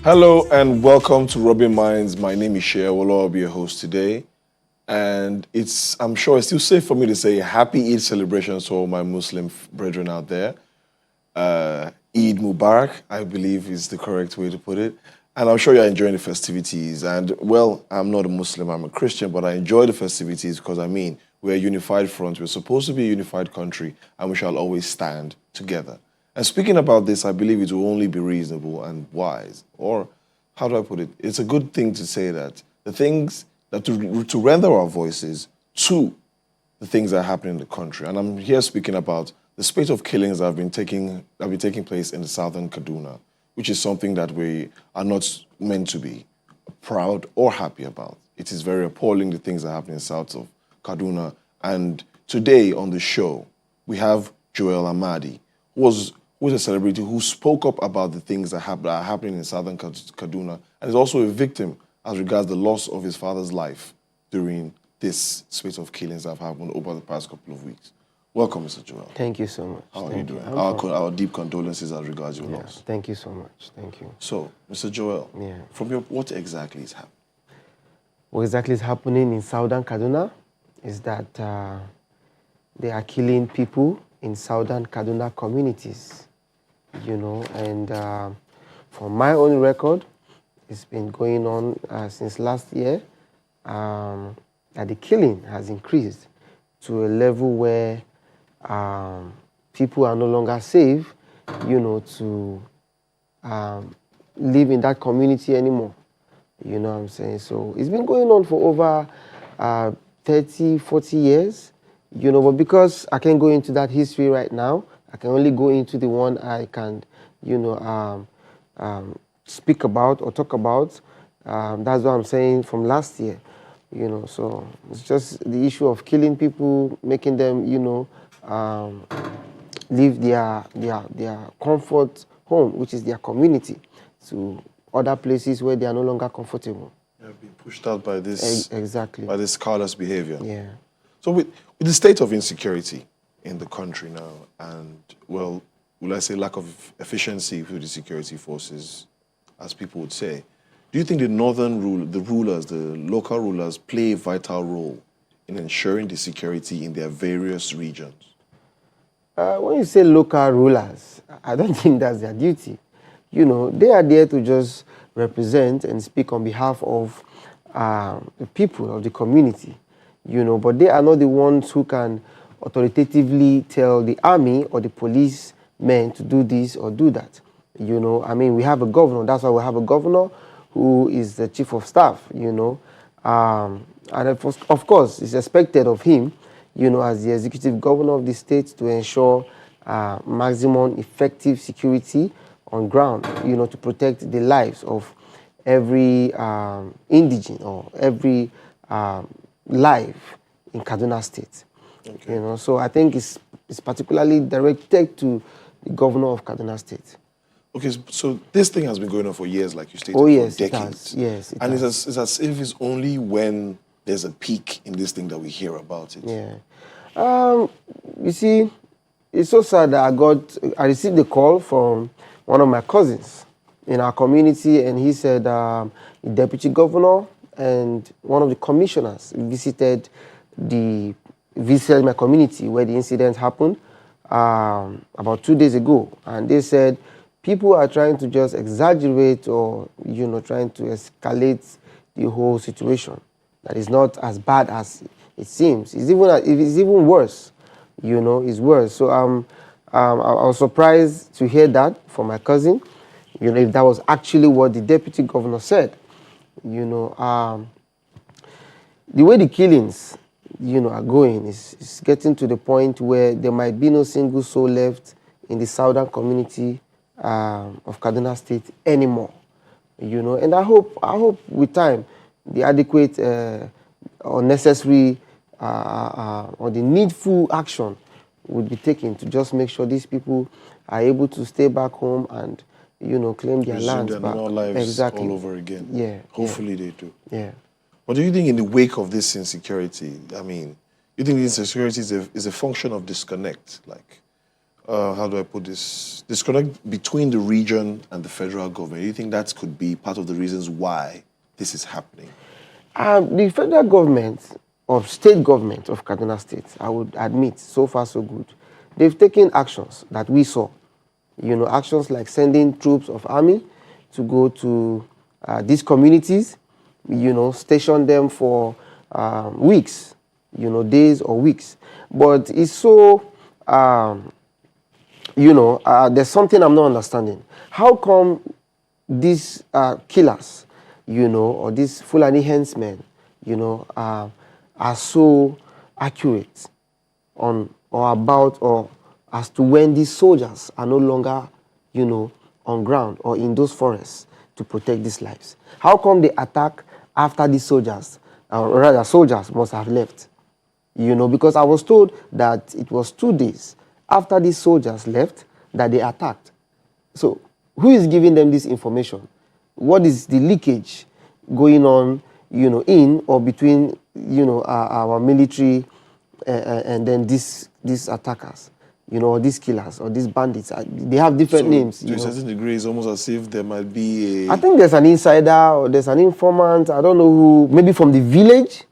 Hello and welcome to Robin Minds. My name is Shea Wolo. I'll be your host today. And I'm sure it's still safe for me to say happy Eid celebrations to all my Muslim brethren out there. Eid Mubarak, I believe is the correct way to put it. And I'm sure you're enjoying the festivities. And well, I'm not a Muslim, I'm a Christian, but I enjoy the festivities because we're a unified front. We're supposed to be a unified country and we shall always stand together. And speaking about this, I believe it will only be reasonable and wise. Or, how do I put it? It's a good thing to say that the things that to render our voices to the things that are happening in the country. And I'm here speaking about the spate of killings that have been taking place in the southern Kaduna, which is something that we are not meant to be proud or happy about. It is very appalling, the things that happen in south of Kaduna. And today on the show, we have Joel Amadi, who is a celebrity who spoke up about the things that are happening in southern Kaduna and is also a victim as regards the loss of his father's life during this spate of killings that have happened over the past couple of weeks. Welcome, Mr. Joel. Thank you so much. How are you doing? Our deep condolences as regards your loss. Thank you so much. Thank you. So, Mr. Joel, from what exactly is happening? What exactly is happening in southern Kaduna is that they are killing people in southern Kaduna communities, and from my own record, it's been going on since last year, that the killing has increased to a level where people are no longer safe, to live in that community anymore. You know what I'm saying? So it's been going on for over 30, 40 years, but because I can't go into that history right now, I can only go into the one I can, speak about or talk about. That's what I'm saying from last year, So it's just the issue of killing people, making them, leave their comfort home, which is their community, to other places where they are no longer comfortable. They have been pushed out by this by this callous behavior. Yeah. So with the state of insecurity in the country now, and will I say lack of efficiency with the security forces, as people would say, do you think the local rulers, play a vital role in ensuring the security in their various regions? When you say local rulers, I don't think that's their duty. They are there to just represent and speak on behalf of the people of the community, but they are not the ones who can authoritatively tell the army or the police men to do this or do that. We have a governor. That's why we have a governor who is the chief of staff, and of course, it's expected of him, as the executive governor of the state, to ensure maximum effective security on ground, to protect the lives of every indigent or every life in Kaduna State. Okay. So I think it's particularly directed to the governor of Kaduna State. Okay, so this thing has been going on for years, like you stated, for decades. It has. Yes, it and has. It's as if it's only when there's a peak in this thing that we hear about it. Yeah. You see, it's so sad that I received a call from one of my cousins in our community, and he said the deputy governor and one of the commissioners visited my community where the incident happened about 2 days ago, and they said people are trying to just exaggerate or trying to escalate the whole situation. That is not as bad as it seems. It's even worse. It's worse. So I was surprised to hear that from my cousin. If that was actually what the deputy governor said. The way the killings, are going is getting to the point where there might be no single soul left in the southern community of Kaduna State anymore. And I hope with time the adequate or necessary or the needful action would be taken to just make sure these people are able to stay back home and claim their lands their back. normal lives Exactly. all over again. Yeah. Hopefully they do. Yeah. But do you think in the wake of this insecurity, you think this insecurity is a function of disconnect? Like, how do I put this, disconnect between the region and the federal government. Do you think that could be part of the reasons why this is happening? The federal government or state government of Kaduna State, I would admit, so far so good. They've taken actions that we saw. Actions like sending troops of army to go to these communities, station them for weeks, days or weeks. But it's so, there's something I'm not understanding. How come these killers, or these Fulani henchmen, are so accurate on or about or as to when these soldiers are no longer, on ground or in those forests to protect these lives? How come they attack after these soldiers, or rather soldiers must have left? Because I was told that it was 2 days after these soldiers left that they attacked. So who is giving them this information? What is the leakage going on, in or between, our military and then these attackers, or these killers or these bandits? They have different names. To a certain degree, it's almost as if there might be I think there's an insider or there's an informant. I don't know who. Maybe from the village,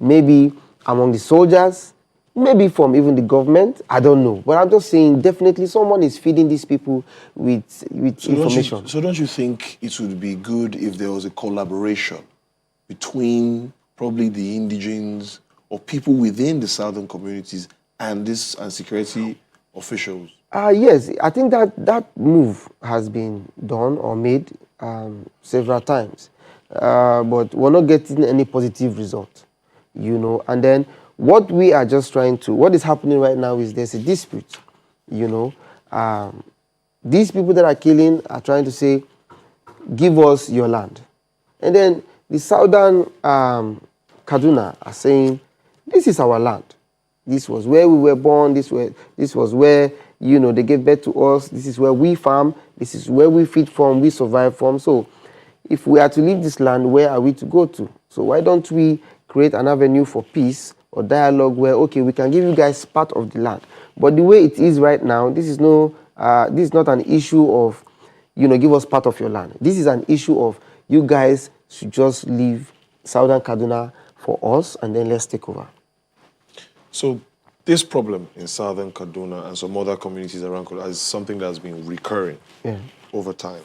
maybe among the soldiers, maybe from even the government. I don't know. But I'm just saying, definitely someone is feeding these people with information. Don't you think it would be good if there was a collaboration between probably the indigenes or people within the southern communities and security officials? Yes, I think that move has been done or made several times. But we're not getting any positive result, And then what we are just what is happening right now is there's a dispute, These people that are killing are trying to say, give us your land. And then the southern Kaduna are saying, this is our land. This was where we were born. This was where, they gave birth to us. This is where we farm. This is where we feed from, we survive from. So if we are to leave this land, where are we to go to? So why don't we create an avenue for peace or dialogue where, okay, we can give you guys part of the land. But the way it is right now, this is not an issue of, give us part of your land. This is an issue of you guys should just leave southern Kaduna for us and then let's take over. So this problem in southern Kaduna and some other communities around Kaduna is something that's been recurring over time.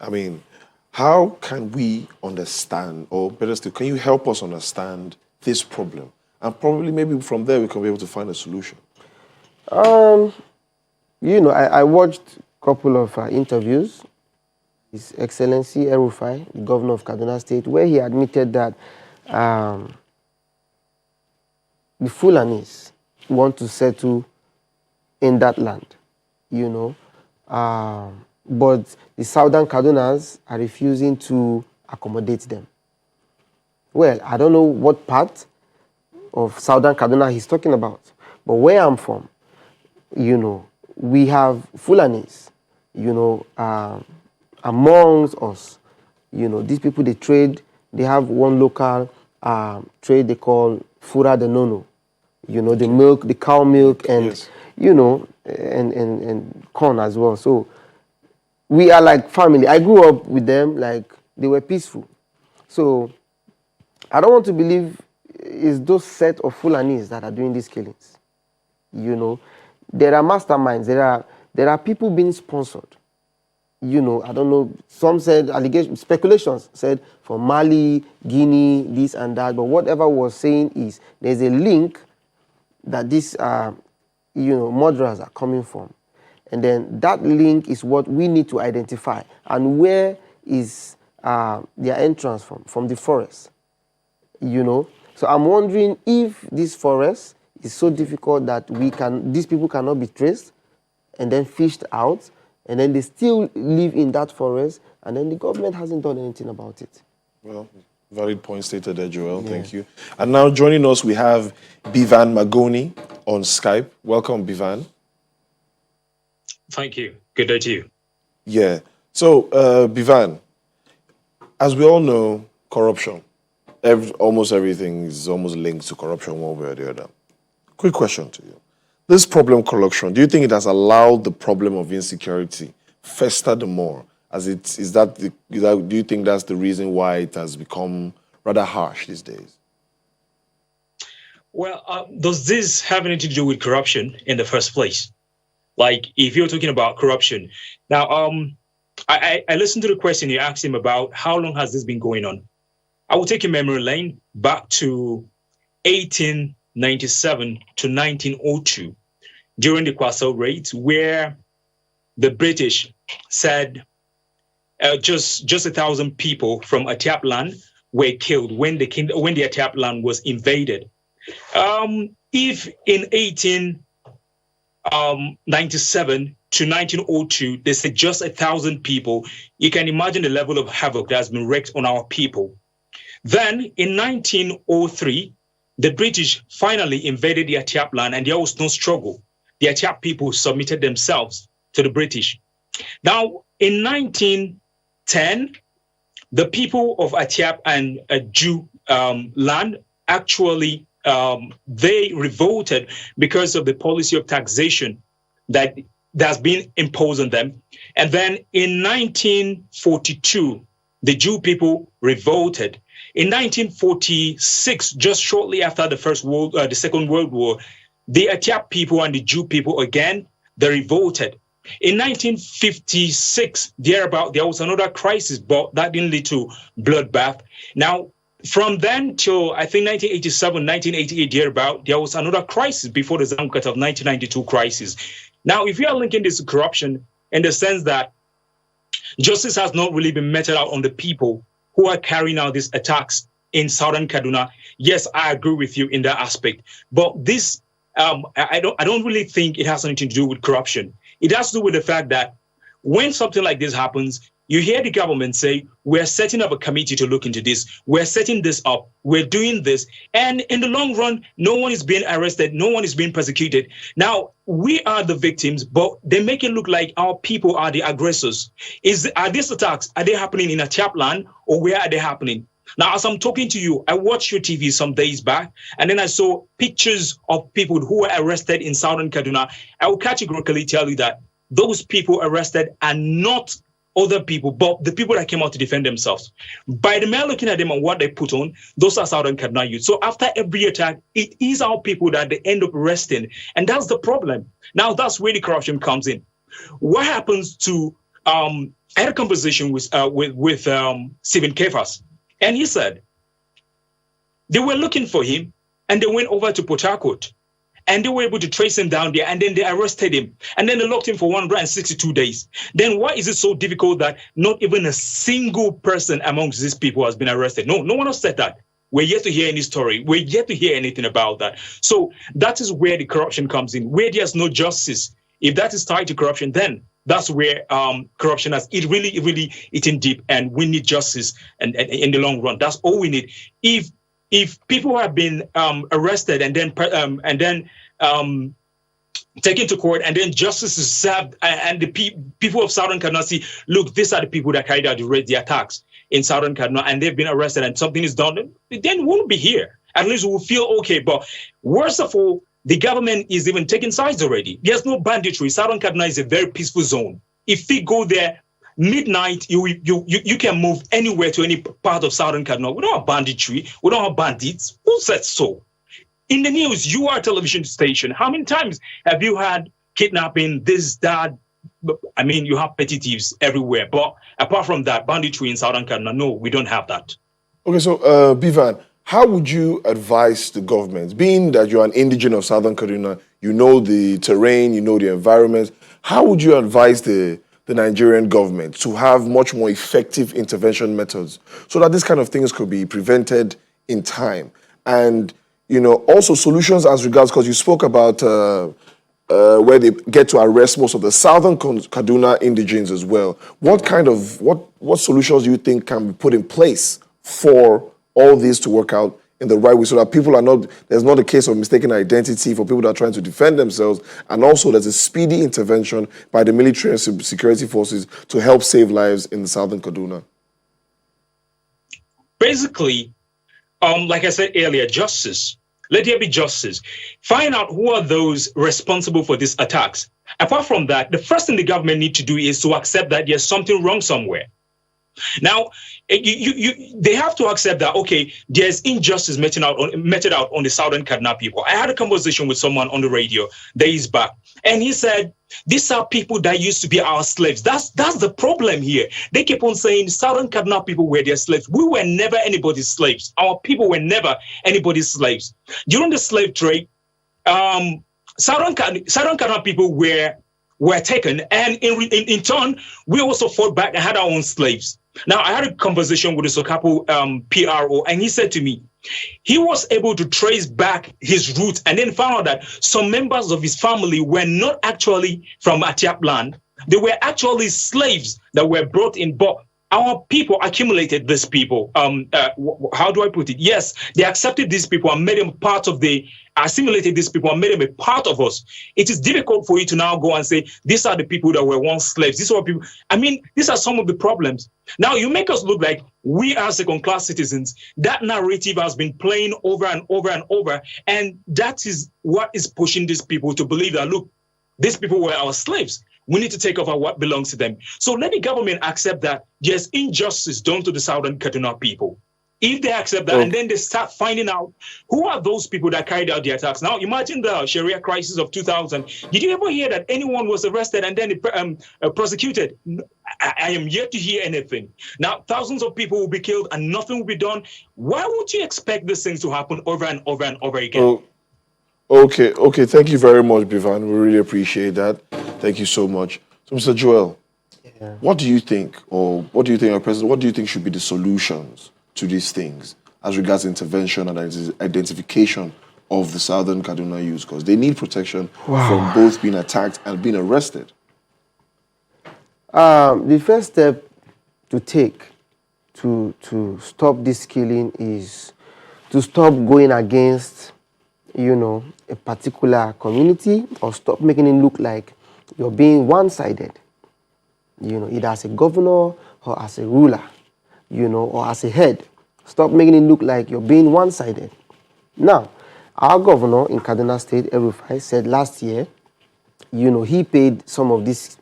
I mean, how can we understand, or better still, can you help us understand this problem? And probably maybe from there we can be able to find a solution. I watched a couple of interviews. His Excellency El-Rufai, the governor of Kaduna State, where he admitted that the Fulanis want to settle in that land, but the southern Kadunas are refusing to accommodate them. Well, I don't know what part of southern Kaduna he's talking about, but where I'm from, we have Fulanis, amongst us. These people, they trade. They have one local trade they call Fura de Nono. The milk, the cow milk, and, yes, and corn as well. So we are like family. I grew up with them, like they were peaceful. So I don't want to believe it's those set of Fulanis that are doing these killings. There are masterminds. There are people being sponsored. I don't know. Some said speculations said from Mali, Guinea, this and that. But whatever was saying is there's a link that these murderers are coming from, and then that link is what we need to identify. And where is their entrance from the forest? So I'm wondering if this forest is so difficult that these people cannot be traced and then fished out, and then they still live in that forest, and then the government hasn't done anything about it. Well, valid point stated there, Joel. Yeah. Thank you. And now joining us, we have Bivan Magoni on Skype. Welcome, Bivan. Thank you. Good day to you. Yeah. So, Bivan, as we all know, corruption, almost everything is almost linked to corruption one way or the other. Quick question to you. This problem corruption, do you think it has allowed the problem of insecurity fester the more? Do you think that's the reason why it has become rather harsh these days? Well, does this have anything to do with corruption in the first place? Like, if you're talking about corruption, now, I listened to the question you asked him about how long has this been going on. I will take a memory lane back to 1897 to 1902 during the Quassel raids, where the British said just 1,000 people from Atiap land were killed when the Atiap land was invaded. If in 1897 to 1902 they said just 1,000 people, you can imagine the level of havoc that has been wreaked on our people. Then in 1903, the British finally invaded the Atiap land, and there was no struggle. The Atiap people submitted themselves to the British. Now, in 1910, the people of Atiap and Jew land actually they revolted because of the policy of taxation that's been imposed on them. And then in 1942, the Jew people revolted. In 1946, just shortly after the Second World War, the Atiap people and the Jew people again, they revolted. In 1956, there was another crisis, but that didn't lead to bloodbath. Now, from then till I think 1987, 1988, there was another crisis before the Zamkat of 1992 crisis. Now, if you are linking this to corruption in the sense that justice has not really been meted out on the people who are carrying out these attacks in southern Kaduna, yes, I agree with you in that aspect. But this, I don't really think it has anything to do with corruption. It has to do with the fact that when something like this happens, you hear the government say, we're setting up a committee to look into this. We're setting this up. We're doing this. And in the long run, no one is being arrested. No one is being persecuted. Now, we are the victims, but they make it look like our people are the aggressors. Are these attacks, are they happening in Atiap land, or where are they happening? Now, as I'm talking to you, I watched your TV some days back, and then I saw pictures of people who were arrested in southern Kaduna. I will categorically tell you that those people arrested are not other people, but the people that came out to defend themselves. By the mere looking at them and what they put on, those are southern Kaduna youth. So after every attack, it is our people that they end up arresting. And that's the problem. Now, that's where the corruption comes in. What happens to, I had a conversation with Stephen Kefas, and he said they were looking for him, and they went over to Port Harcourt. And they were able to trace him down there, and then they arrested him. And then they locked him for 162 days. Then why is it so difficult that not even a single person amongst these people has been arrested? No one has said that. We're yet to hear any story. We're yet to hear anything about that. So that is where the corruption comes in, where there's no justice. If that is tied to corruption, then that's where corruption has really eaten deep, and we need justice and in the long run. That's all we need. If people have been arrested and then taken to court, and then justice is served, and the people of Southern Kaduna see, look, these are the people that carried out the attacks in Southern Kaduna, and they've been arrested, and something is done, then we'll be here. At least we'll feel okay. But worst of all, the government is even taking sides already. There's no banditry. Southern Kaduna is a very peaceful zone. If we go there midnight, you can move anywhere to any part of Southern Kaduna. We don't have banditry. We don't have bandits. Who said so? In the news, you are a television station. How many times have you had kidnapping, this, that? I mean, you have petty thieves everywhere. But apart from that, banditry in Southern Kaduna, no, we don't have that. Okay, so Bivan, how would you advise the government, being that you're an indigene of Southern Kaduna, you know the terrain, you know the environment, how would you advise the Nigerian government to have much more effective intervention methods so that these kind of things could be prevented in time? And, you know, also solutions as regards, because you spoke about where they get to arrest most of the Southern Kaduna indigenes as well. What kind of, what solutions do you think can be put in place for all these to work out in the right way so that people are not, there's not a case of mistaken identity for people that are trying to defend themselves, and also there's a speedy intervention by the military and security forces to help save lives in the Southern Kaduna? Basically, like I said earlier, justice. Let there be justice. Find out who are those responsible for these attacks. Apart from that, the first thing the government need to do is to accept that there's something wrong somewhere. Now, they have to accept that, okay, there's injustice meted out on the Southern Kaduna people. I had a conversation with someone on the radio days back, and he said, these are people that used to be our slaves. That's the problem here. They keep on saying Southern Kaduna people were their slaves. We were never anybody's slaves. Our people were never anybody's slaves. During the slave trade, Southern Kaduna people were taken, and in turn, we also fought back and had our own slaves. Now, I had a conversation with the Sokapo PRO, and he said to me, he was able to trace back his roots and then found out that some members of his family were not actually from Atiap land. They were actually slaves that were brought in. But our people accumulated these people. How do I put it? Yes, they accepted these people and made them part of assimilated these people and made them a part of us. It is difficult for you to now go and say, these are the people that were once slaves. These are people. I mean, these are some of the problems. Now, you make us look like we are second-class citizens. That narrative has been playing over and over and over. And that is what is pushing these people to believe that, look, these people were our slaves. We need to take over what belongs to them. So let the government accept that there's injustice done to the Southern Kaduna people. If they accept that, and then they start finding out who are those people that carried out the attacks. Now, imagine the Sharia crisis of 2000. Did you ever hear that anyone was arrested and then prosecuted? I am yet to hear anything. Now, thousands of people will be killed and nothing will be done. Why would you expect these things to happen over and over and over again? Oh, okay. Thank you very much, Bivan. We really appreciate that. Thank you so much. So, Mr. Joel, what do you think, or what do you think, our president, what do you think should be the solutions to these things as regards intervention and identification of the Southern Kaduna youth? Because they need protection from both being attacked and being arrested. The first step to take to stop this killing is to stop going against, a particular community, or stop making it look like you're being one-sided, either as a governor or as a ruler, or as a head. Stop making it look like you're being one-sided. Now, our governor in Kaduna State, El-Rufai, said last year, he paid some of these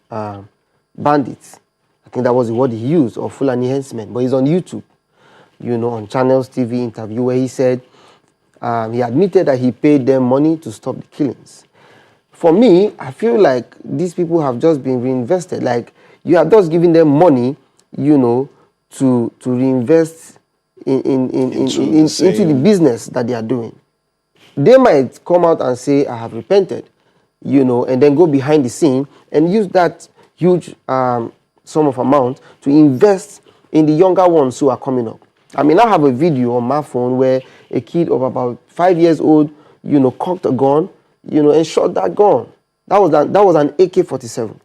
bandits. I think that was the word he used, or Fulani henchmen. But he's on YouTube, on Channels TV interview where he said he admitted that he paid them money to stop the killings. For me, I feel like these people have just been reinvested. Like, you are just giving them money, to reinvest into the business that they are doing. They might come out and say, I have repented, and then go behind the scene and use that huge sum of amount to invest in the younger ones who are coming up. I mean, I have a video on my phone where a kid of about 5 years old, cocked a gun, and shot that gun. That was an AK-47.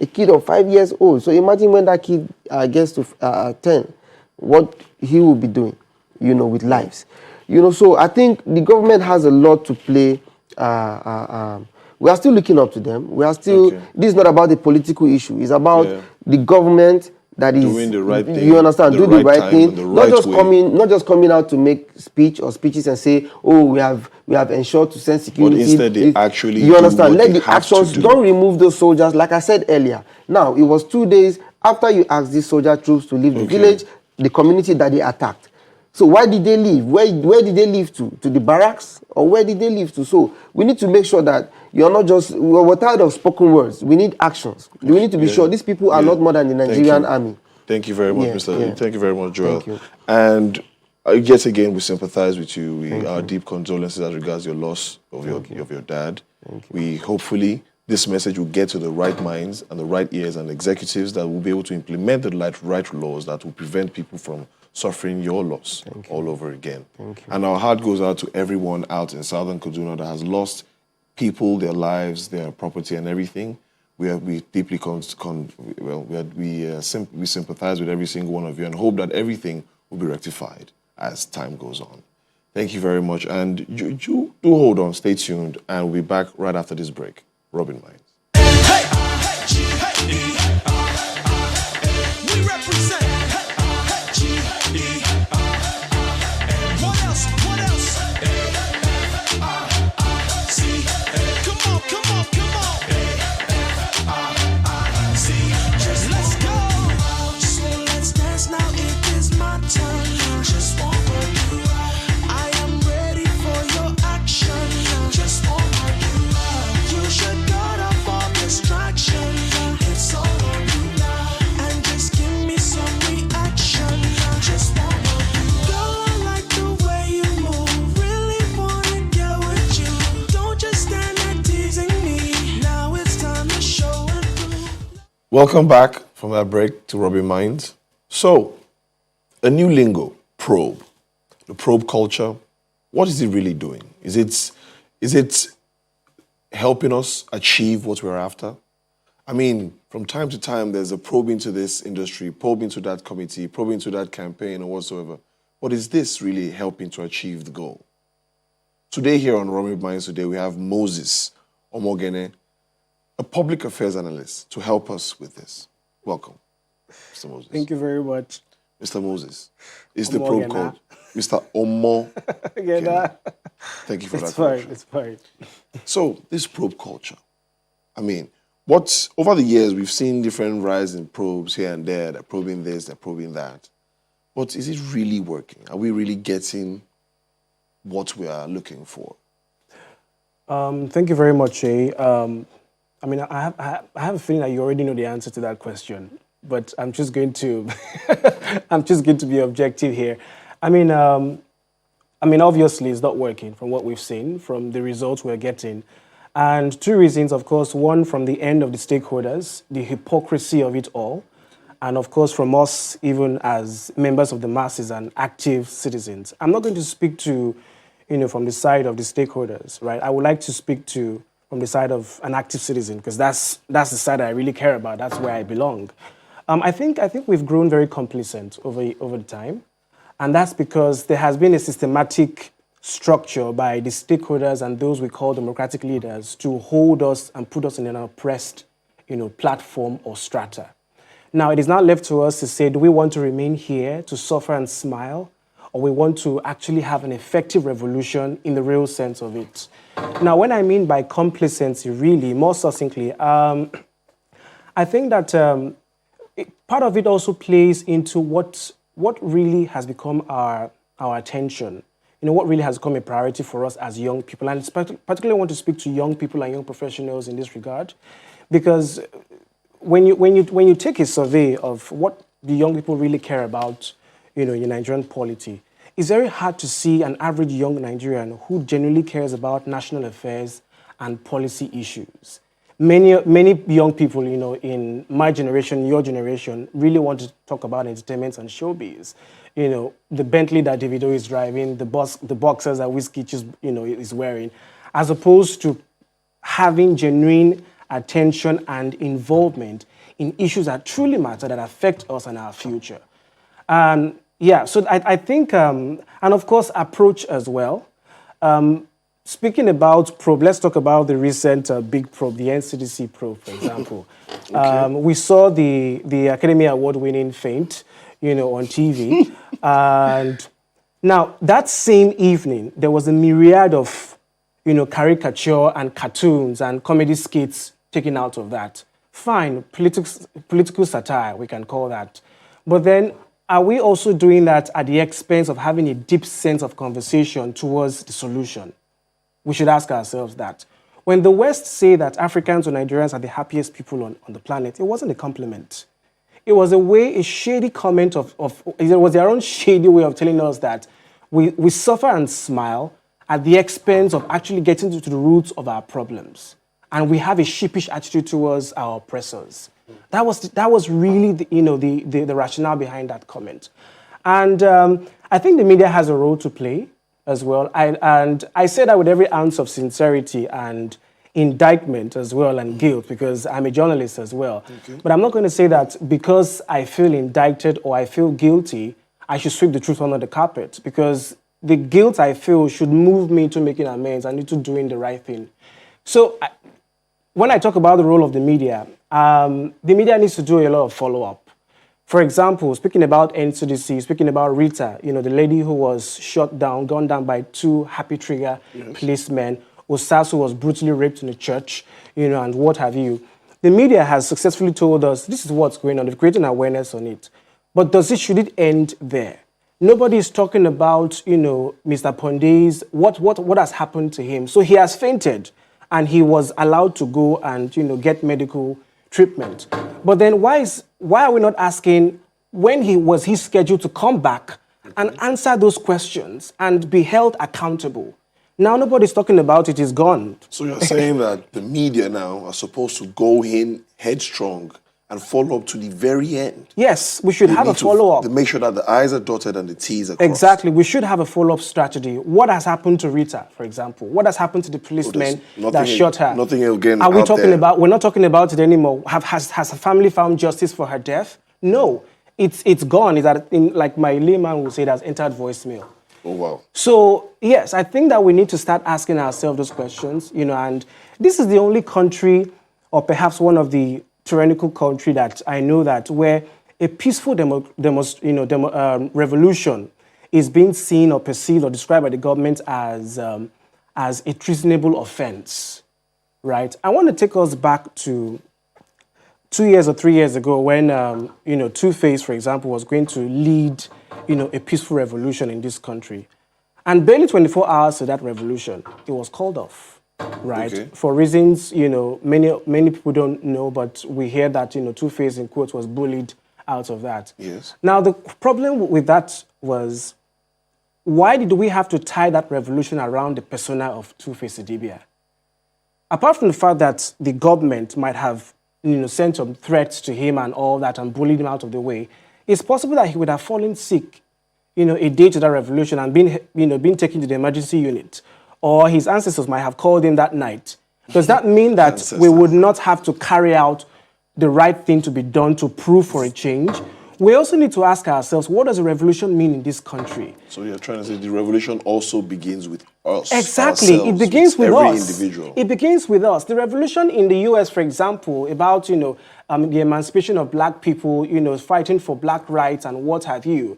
A kid of 5 years old. So imagine when that kid gets to 10, what he will be doing, with lives. So I think the government has a lot to play. We are still looking up to them. We are still, This is not about the political issue. It's about the government that is doing the right thing. You understand? Do the right thing. Not just coming out to make speeches and say, oh, we have ensured to send security. But instead, they actually You understand? Let the have actions. to do. Don't remove those soldiers. Like I said earlier. Now, it was 2 days after you asked these soldier troops to leave the village, the community that they attacked. So why did they leave? Where did they leave to? To the barracks? Or where did they leave to? So we need to make sure that you're not just, we're tired of spoken words. We need actions. We need to be sure these people are not more than the Nigerian army. Thank you very much, Mr. Thank you very much, Joel. Thank you. And yet again, we sympathize with you. Our deep condolences as regards your loss of your dad. We hopefully this message will get to the right minds and the right ears and executives that will be able to implement the right laws that will prevent people from suffering your loss all over again. And our heart goes out to everyone out in Southern Kaduna that has lost people, their lives, their property, and everything. We deeply we sympathize with every single one of you and hope that everything will be rectified as time goes on. Thank you very much, and you do hold on, stay tuned, and we'll be back right after this break. Robin Minds. We represent. What else? Welcome back from our break to Rubbing Minds. So, a new lingo, probe. The probe culture, what is it really doing? Is it helping us achieve what we're after? I mean, from time to time, there's a probe into this industry, probe into that committee, probe into that campaign or whatsoever. But is this really helping to achieve the goal? Today here on Rubbing Minds today, we have Moses Omogene, a public affairs analyst, to help us with this. Welcome, Mr. Moses. Thank you very much. Mr. Moses, is the probe called Mr. Omo? Thank you for that. It's fine, it's fine. So, this probe culture, I mean, over the years, we've seen different rise in probes here and there. They're probing this, they're probing that. But is it really working? Are we really getting what we are looking for? Thank you very much, Shay. I mean, I have a feeling that you already know the answer to that question, but I'm just going to be objective here. I mean, obviously, it's not working from what we've seen, from the results we're getting. And two reasons, of course. One, from the end of the stakeholders, the hypocrisy of it all. And of course, from us, even as members of the masses and active citizens. I'm not going to speak to, from the side of the stakeholders, right? I would like to speak to from the side of an active citizen, because that's the side I really care about. That's where I belong. I think we've grown very complacent over the time. And that's because there has been a systematic structure by the stakeholders and those we call democratic leaders to hold us and put us in an oppressed, platform or strata. Now, it is not left to us to say, do we want to remain here to suffer and smile, or we want to actually have an effective revolution in the real sense of it? Now, when I mean by complacency, really, more succinctly, I think that part of it also plays into what really has become our attention. What really has become a priority for us as young people. And particularly want to speak to young people and young professionals in this regard, because when you take a survey of what the young people really care about, in Nigerian polity, it's very hard to see an average young Nigerian who genuinely cares about national affairs and policy issues. Many young people, in my generation, your generation, really want to talk about entertainment and showbiz. The Bentley that Davido is driving, the boxers that Wizkid is wearing, as opposed to having genuine attention and involvement in issues that truly matter, that affect us and our future. So I think, and of course, approach as well. Speaking about probe, let's talk about the recent big probe, the NCDC probe, for example. Okay. We saw the Academy Award-winning Faint, on TV. And now, that same evening, there was a myriad of, caricature and cartoons and comedy skits taken out of that. Fine, political satire, we can call that. But then, are we also doing that at the expense of having a deep sense of conversation towards the solution? We should ask ourselves that. When the West say that Africans or Nigerians are the happiest people on the planet, it wasn't a compliment. It was a shady comment it was their own shady way of telling us that we suffer and smile at the expense of actually getting to the roots of our problems. And we have a sheepish attitude towards our oppressors. That was really the rationale behind that comment. And I think the media has a role to play as well. And I say that with every ounce of sincerity and indictment as well, and guilt, because I'm a journalist as well. Okay. But I'm not going to say that because I feel indicted or I feel guilty, I should sweep the truth under the carpet, because the guilt I feel should move me to making amends and into doing the right thing. So when I talk about the role of the media needs to do a lot of follow-up. For example, speaking about NCDC, speaking about Rita, the lady who was gunned down by two Happy Trigger policemen, Osasu was brutally raped in a church, and what have you. The media has successfully told us this is what's going on. They've created awareness on it. But should it end there? Nobody is talking about, Mr. Ponday's, what has happened to him. So he has fainted, and he was allowed to go and, get medical treatment. But then why are we not asking when was he scheduled to come back and answer those questions and be held accountable? Now nobody's talking about it, it's gone. So you're saying that the media now are supposed to go in headstrong and follow up to the very end. Yes, we should You have a need to follow-up. make sure that the I's are dotted and the T's are crossed. Exactly. We should have a follow-up strategy. What has happened to Rita, for example? What has happened to the policeman that shot her? Nothing again. Are we out talking there. about? We're not talking about it anymore. Has the family found justice for her death? No, it's gone. Like my layman would say, it has entered voicemail. Oh wow. So yes, I think that we need to start asking ourselves those questions. And this is the only country, or perhaps one of the tyrannical country that I know that where a peaceful revolution is being seen or perceived or described by the government as a treasonable offense, right? I want to take us back to 2 years or 3 years ago when, Two-Face, for example, was going to lead, a peaceful revolution in this country. And barely 24 hours to that revolution, it was called off, right? Okay. For reasons, many people don't know, but we hear that, Two-Face, in quotes, was bullied out of that. Yes. Now, the problem with that was, why did we have to tie that revolution around the persona of Two-Face Idibia? Apart from the fact that the government might have sent some threats to him and all that and bullied him out of the way, it's possible that he would have fallen sick, a day to that revolution and been taken to the emergency unit. Or his ancestors might have called him that night. Does that mean that we would not have to carry out the right thing to be done to prove for a change? We also need to ask ourselves, what does a revolution mean in this country? So you're trying to say the revolution also begins with us. Exactly. It begins with every us. individual. It begins with us. The revolution in the US, for example, about, the emancipation of black people, fighting for black rights and what have you.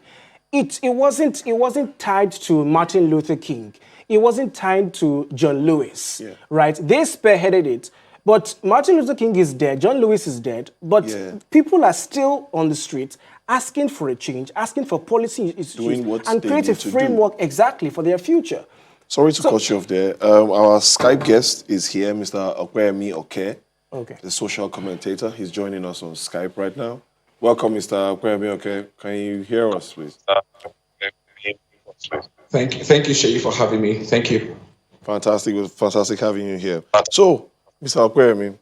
It wasn't tied to Martin Luther King. It wasn't tied to John Lewis, right? They spearheaded it. But Martin Luther King is dead, John Lewis is dead, but people are still on the streets asking for a change, asking for policy issues, and create a framework exactly for their future. Sorry to cut you off there. Our Skype guest is here, Mr. Okweyemi Oke, the social commentator. He's joining us on Skype right now. Welcome, Mr. Okweyemi Oke. Can you hear us, please? Thank you, Sheyi, for having me. Thank you. Fantastic. It was fantastic having you here. So, Mr. Okweyemi,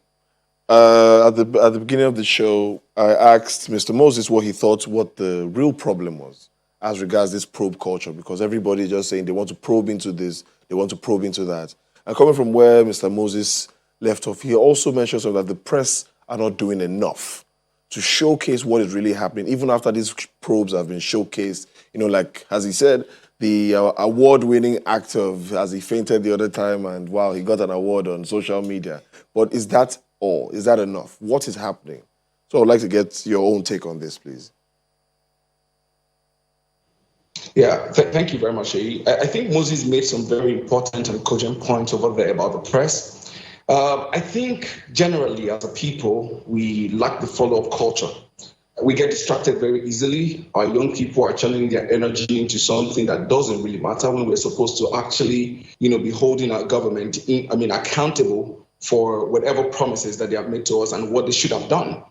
at the beginning of the show, I asked Mr. Moses what he thought what the real problem was as regards this probe culture, because everybody just saying they want to probe into this, they want to probe into that. And coming from where Mr. Moses left off, he also mentioned something that the press are not doing enough to showcase what is really happening, even after these probes have been showcased. Like, as he said, the award-winning actor, as he fainted the other time, and wow, he got an award on social media. But is that all? Is that enough? What is happening? So I'd like to get your own take on this, please. Yeah, thank you very much, Sheyi. I think Moses made some very important and cogent points over there about the press. I think generally as a people, we lack the follow-up culture. We get distracted very easily. Our young people are channeling their energy into something that doesn't really matter when we're supposed to actually, be holding our government accountable for whatever promises that they have made to us and what they should have done.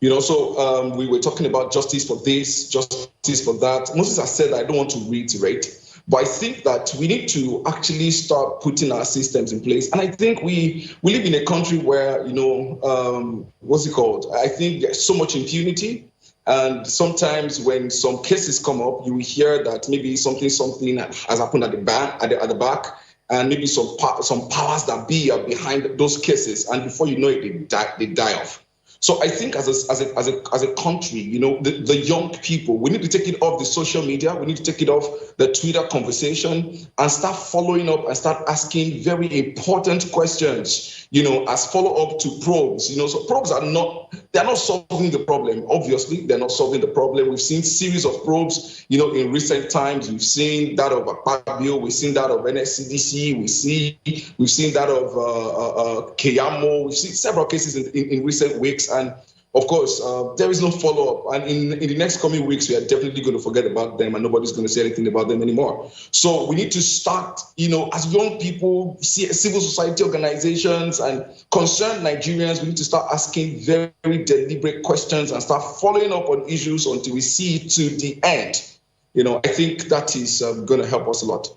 So we were talking about justice for this, justice for that. Moses has said, I don't want to reiterate, but I think that we need to actually start putting our systems in place. And I think we live in a country where, I think there's so much impunity. And sometimes when some cases come up, you will hear that maybe something has happened at the back, and maybe some powers that be are behind those cases, and before you know it, they die off. So I think as a country, the young people, we need to take it off the social media. We need to take it off the Twitter conversation and start following up and start asking very important questions, as follow-up to probes. So probes they're not solving the problem. Obviously, they're not solving the problem. We've seen series of probes, in recent times. We've seen that of Akpabio. We've seen that of NSCDC. We've seen that of Keyamo. We've seen several cases in recent weeks. And of course, there is no follow-up. And in the next coming weeks, we are definitely going to forget about them and nobody's going to say anything about them anymore. So we need to start, as young people, civil society organizations and concerned Nigerians, we need to start asking very deliberate questions and start following up on issues until we see it to the end. I think that is going to help us a lot.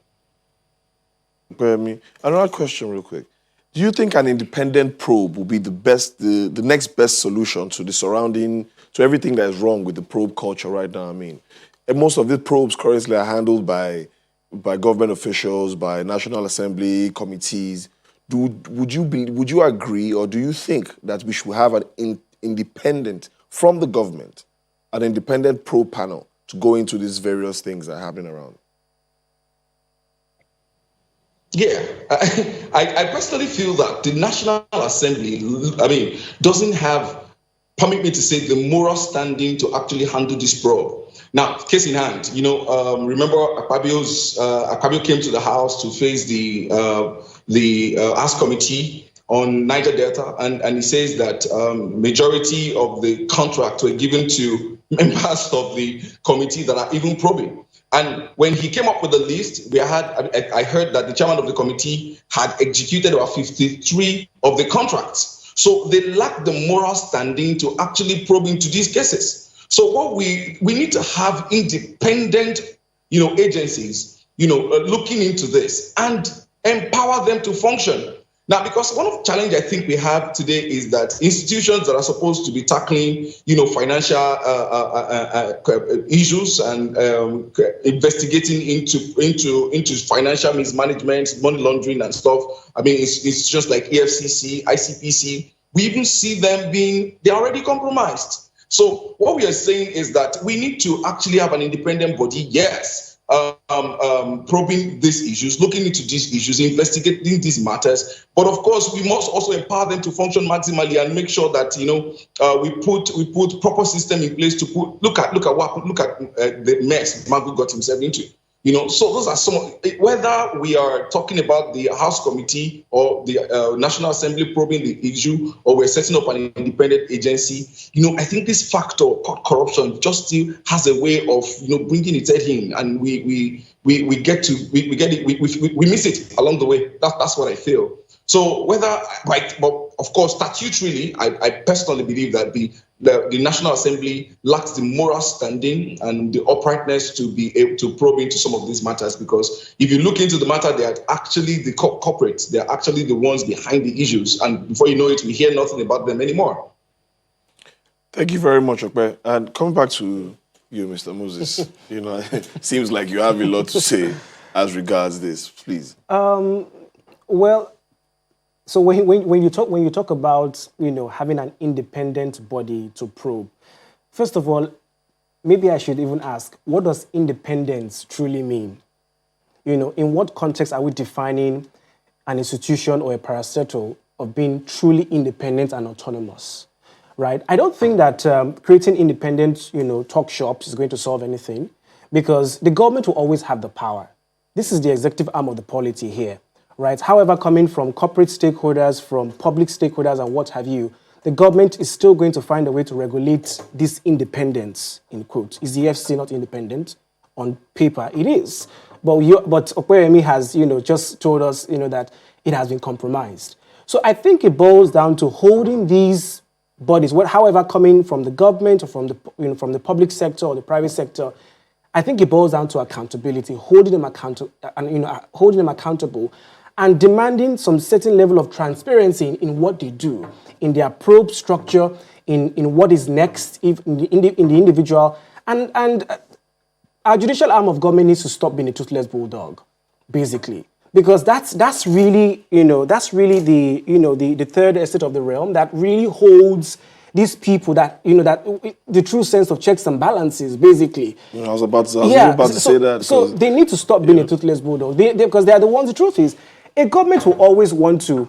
Another question real quick. Do you think an independent probe will be the next best solution to the surrounding, to everything that is wrong with the probe culture right now? I mean, and most of the probes currently are handled by government officials, by National Assembly committees. Would you agree, or do you think that we should have an independent from the government, an independent probe panel to go into these various things that are happening around? Yeah, I personally feel that the National Assembly, doesn't have, permit me to say, the moral standing to actually handle this probe. Now, case in hand, remember Akpabio came to the House to face the House Committee on Niger Delta, and he says that majority of the contract were given to members of the committee that are even probing. And when he came up with the list, I heard that the chairman of the committee had executed about 53 of the contracts. So they lack the moral standing to actually probe into these cases. So what we need to have independent, agencies, looking into this and empower them to function. Now, because one of the challenge I think we have today is that institutions that are supposed to be tackling, financial issues and investigating into financial mismanagement, money laundering and stuff. I mean, institutions like EFCC, ICPC, we even see them they're already compromised. So what we are saying is that we need to actually have an independent body, yes, probing these issues, looking into these issues, investigating these matters. But of course, we must also empower them to function maximally and make sure that we put proper system in place to look at the mess Magu got himself into. So those are whether we are talking about the House Committee or the National Assembly probing the issue, or we're setting up an independent agency, I think this factor called corruption just still has a way of, bringing its head in, and we miss it along the way. That's what I feel. So but of course, statutorily, I personally believe that the National Assembly lacks the moral standing and the uprightness to be able to probe into some of these matters, because if you look into the matter, they are actually the corporates. They are actually the ones behind the issues. And before you know it, we hear nothing about them anymore. Thank you very much, Okpe. And coming back to you, Mr. Moses, it seems like you have a lot to say as regards this. Please. Well, so when you talk about having an independent body to probe, first of all, maybe I should even ask, what does independence truly mean? In what context are we defining an institution or a parastatal of being truly independent and autonomous, right? I don't think that creating independent talk shops is going to solve anything, because the government will always have the power. This is the executive arm of the polity here. Right. However, coming from corporate stakeholders, from public stakeholders and what have you, the government is still going to find a way to regulate this independence, in quotes. Is the FCC not independent? On paper, it is. But Okpeyemi has, just told us, that it has been compromised. So I think it boils down to holding these bodies, however, coming from the government or from the public sector or the private sector. I think it boils down to accountability, holding them accountable, and demanding some certain level of transparency in what they do, in their probe structure, in what is next, in the individual. And our judicial arm of government needs to stop being a toothless bulldog, basically. Because that's really the third estate of the realm that really holds these people that, the true sense of checks and balances, basically. I was about to say that. So they need to stop being a toothless bulldog, because they are the ones. The truth is, a government will always want to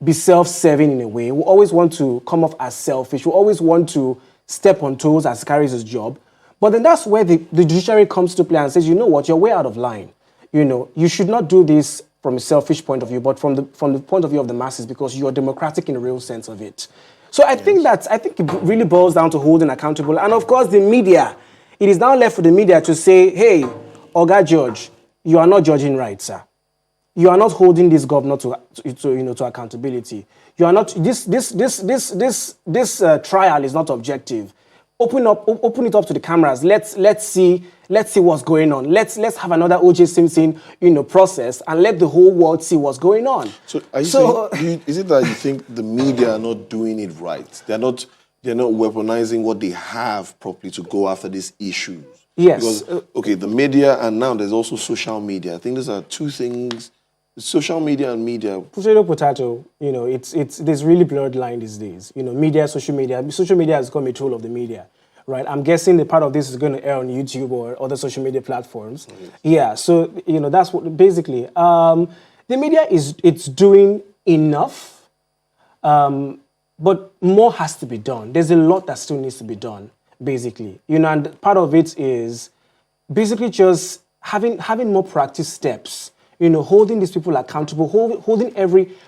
be self-serving in a way, will always want to come off as selfish, will always want to step on toes as carries his job. But then that's where the judiciary comes to play and says, you know what, you're way out of line. You should not do this from a selfish point of view, but from the point of view of the masses, because you're democratic in the real sense of it. So I think it really boils down to holding accountable. And of course, the media, it is now left for the media to say, hey, Oga George, you are not judging right, sir. You are not holding this governor to accountability. You are not. This trial is not objective. open it up to the cameras. Let's see what's going on. Let's have another O.J. Simpson, process, and let the whole world see what's going on. So, are you saying, is it that you think the media are not doing it right? They're not weaponizing what they have properly to go after these issues? Yes. Because, the media, and now there's also social media. I think those are two things. Social media and media. Potato. There's really blurred line these days. Media, social media. Social media has become a tool of the media, right? I'm guessing the part of this is going to air on YouTube or other social media platforms. Mm-hmm. Yeah. So that's what basically the media it's doing enough, but more has to be done. There's a lot that still needs to be done, basically. And part of it is basically just having more proactive steps. Holding these people accountable, holding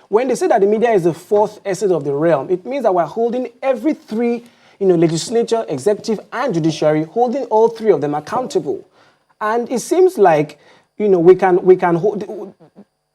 when they say that the media is the fourth estate of the realm, it means that we're holding every three, legislature, executive, and judiciary, holding all three of them accountable. And it seems like, we can hold,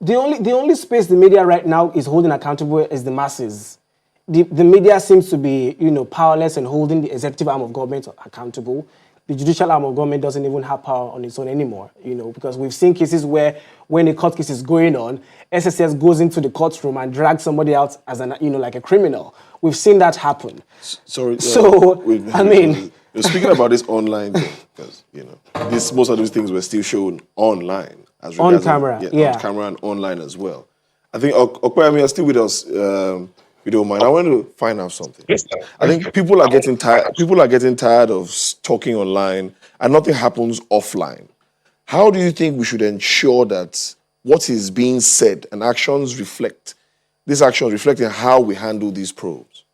the only space the media right now is holding accountable is the masses. The media seems to be, powerless and holding the executive arm of government accountable. The judicial arm of government doesn't even have power on its own anymore, because we've seen cases where when a court case is going on, SSS goes into the courtroom and drags somebody out as like a criminal. We've seen that happen. Sorry. I mean... Speaking about this online thing, because, most of those things were still shown online. On camera, yeah. On camera and online as well. I think, Okwayemi, are still with us. You don't mind. I want to find out something. Yes, I think people are getting tired. People are getting tired of talking online, and nothing happens offline. How do you think we should ensure that what is being said and actions reflect in how we handle these probes?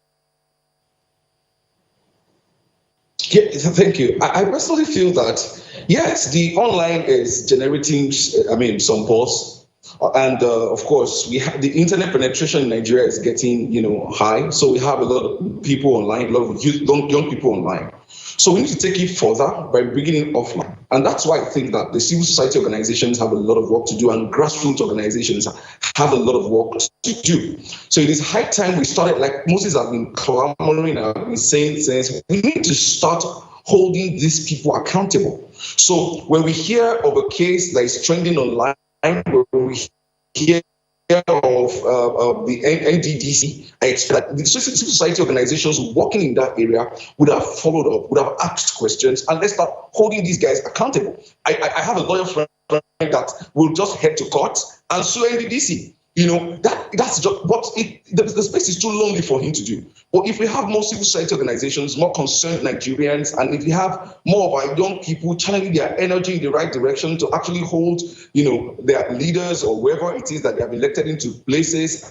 Yeah, thank you. I personally feel that yes, the online is generating, some buzz. And of course, we have the internet penetration in Nigeria is getting, high. So we have a lot of people online, a lot of young people online. So we need to take it further by bringing it offline. And that's why I think that the civil society organizations have a lot of work to do, and grassroots organizations have a lot of work to do. So it is high time we started, like Moses has been clamoring, I've been saying since, we need to start holding these people accountable. So when we hear of a case that is trending online, where we hear of the NDDC, I expect that the civil society organizations working in that area would have followed up, would have asked questions, and let's start holding these guys accountable. I have a lawyer friend that will just head to court and sue NDDC. That's just what the space is too lonely for him to do. But if we have more civil society organizations, more concerned Nigerians, and if we have more of our young people channeling their energy in the right direction to actually hold, their leaders or wherever it is that they have elected into places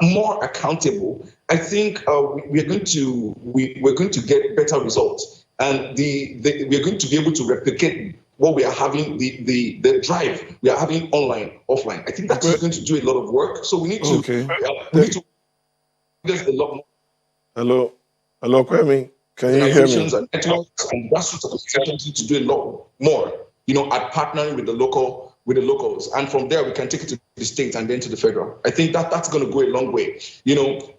more accountable, I think we're going to get better results, and we're going to be able to replicate what we are having, the drive we are having online, offline. I think that's going to do a lot of work. So we need to there's a lot more. Hello, Kwame. Can you hear me? And networks and grassroots organizations need to do a lot more, at partnering with the locals. And from there, we can take it to the state and then to the federal. I think that's going to go a long way,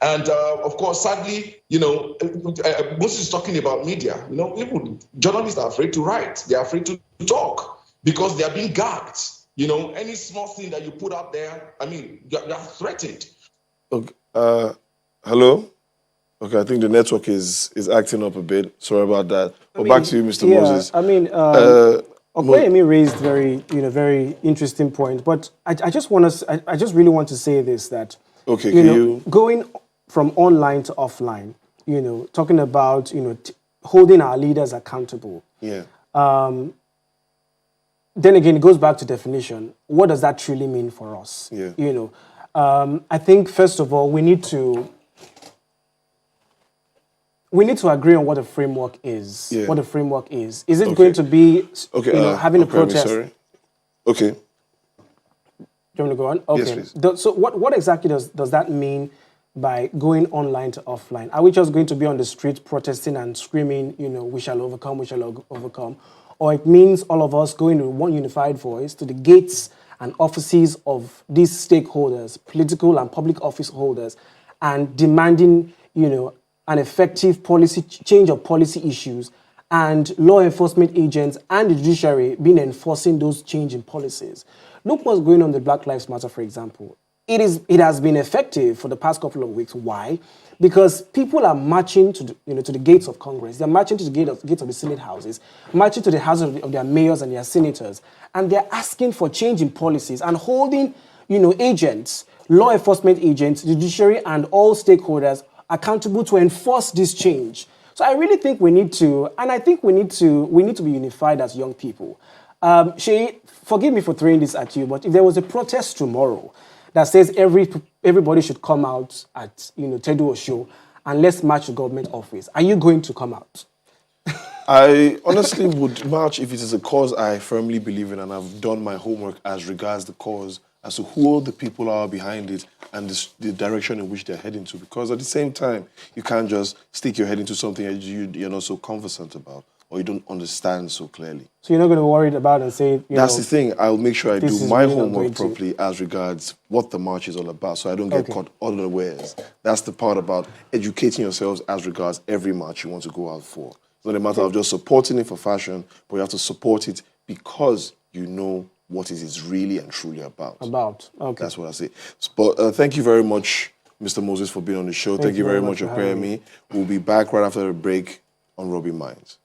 And of course, sadly, Moses is talking about media. Journalists are afraid to write. They are afraid to talk because they are being gagged. Any small thing that you put out there, you're threatened. Okay, hello? Okay, I think the network is acting up a bit. Sorry about that. But back to you, Mr. Moses. Okwayemi raised very interesting point, but I just really want to say this, that going from online to offline, talking about holding our leaders accountable. Yeah. Then again, it goes back to definition. What does that truly mean for us? Yeah. I think first of all we need to agree on what the framework is. Yeah. What the framework is. Is it going to be having a protest? Sorry. Okay. Do you want to go on? Okay. Yes, please. So what exactly does that mean by going online to offline? Are we just going to be on the street protesting and screaming, we shall overcome, we shall overcome? Or it means all of us going with one unified voice to the gates and offices of these stakeholders, political and public office holders, and demanding, an effective policy change of policy issues and law enforcement agents and the judiciary being enforcing those change in policies. Look what's going on with Black Lives Matter, for example. It has been effective for the past couple of weeks. Why? Because people are marching to the gates of Congress. They're marching to the gates of the Senate houses, marching to the houses of their mayors and their senators, and they're asking for change in policies and holding, agents, law enforcement agents, judiciary, and all stakeholders accountable to enforce this change. So I really think we need to, and I think we need to be unified as young people. Shay, forgive me for throwing this at you, but if there was a protest tomorrow that says everybody should come out at Tedu Osho and let's march to government office, are you going to come out? I honestly would march if it is a cause I firmly believe in and I've done my homework as regards the cause, as to who all the people are behind it and the direction in which they're heading to. Because at the same time, you can't just stick your head into something that you're not so conversant about or you don't understand so clearly. So you're not going to be worried about and say, That's the thing. I'll make sure I do my really homework properly as regards what the march is all about so I don't get caught unawares. That's the part about educating yourselves as regards every march you want to go out for. It's not a matter of just supporting it for fashion, but you have to support it because you know what it is really and truly about. Okay. That's what I say. But thank you very much, Mr. Moses, for being on the show. Thank you very much for paying me. We'll be back right after a break on Rubbing Minds.